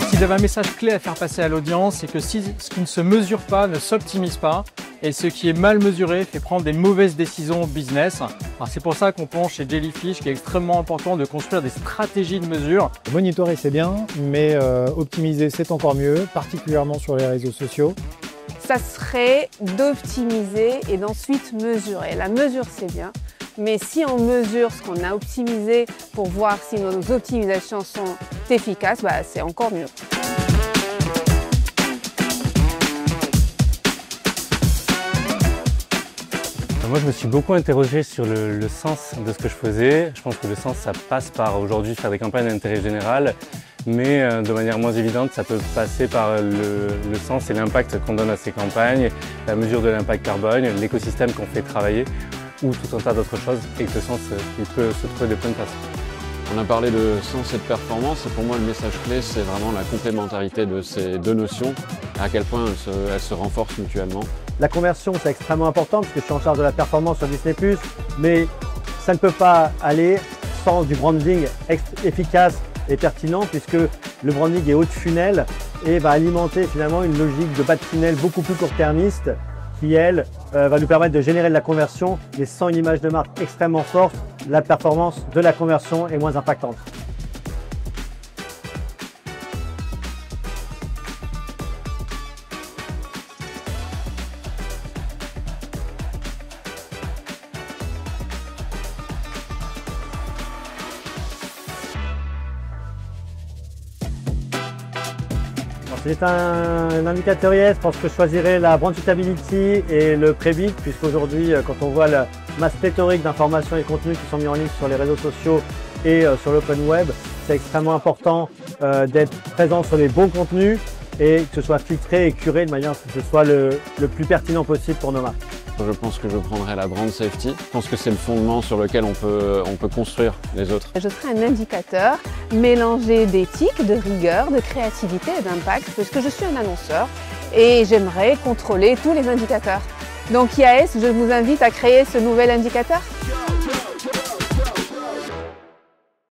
S'il y avait un message clé à faire passer à l'audience, c'est que ce qui ne se mesure pas ne s'optimise pas et ce qui est mal mesuré fait prendre des mauvaises décisions au business. C'est pour ça qu'on pense chez Jellyfish qu'il est extrêmement important de construire des stratégies de mesure. Monitorer c'est bien, mais optimiser c'est encore mieux, particulièrement sur les réseaux sociaux. Ça serait d'optimiser et d'ensuite mesurer. La mesure c'est bien, mais si on mesure ce qu'on a optimisé pour voir si nos optimisations sont efficaces, c'est encore mieux. Moi, je me suis beaucoup interrogé sur le sens de ce que je faisais. Je pense que le sens, ça passe par aujourd'hui faire des campagnes d'intérêt général, mais de manière moins évidente, ça peut passer par le sens et l'impact qu'on donne à ces campagnes, la mesure de l'impact carbone, l'écosystème qu'on fait travailler, ou tout un tas d'autres choses, et que le sens, il peut se trouver de plein de façons. On a parlé de sens et de performance, et pour moi le message clé c'est vraiment la complémentarité de ces deux notions, à quel point elles se renforcent mutuellement. La conversion c'est extrêmement important parce que je suis en charge de la performance sur Disney+, mais ça ne peut pas aller sans du branding efficace et pertinent puisque le branding est haut de funnel et va alimenter finalement une logique de bas de funnel beaucoup plus court-termiste qui, elle, va nous permettre de générer de la conversion, mais sans une image de marque extrêmement forte, la performance de la conversion est moins impactante. C'est un indicateur IS, je pense que je choisirais la brand suitability et le Prebid, puisqu'aujourd'hui, quand on voit la masse pléthorique d'informations et contenus qui sont mis en ligne sur les réseaux sociaux et sur l'open web, c'est extrêmement important d'être présent sur les bons contenus et que ce soit filtré et curé de manière à ce que ce soit le plus pertinent possible pour nos marques. Je pense que je prendrai la brand safety. Je pense que c'est le fondement sur lequel on peut construire les autres. Je serai un indicateur mélangé d'éthique, de rigueur, de créativité et d'impact, parce que je suis un annonceur et j'aimerais contrôler tous les indicateurs. Donc IAS, je vous invite à créer ce nouvel indicateur.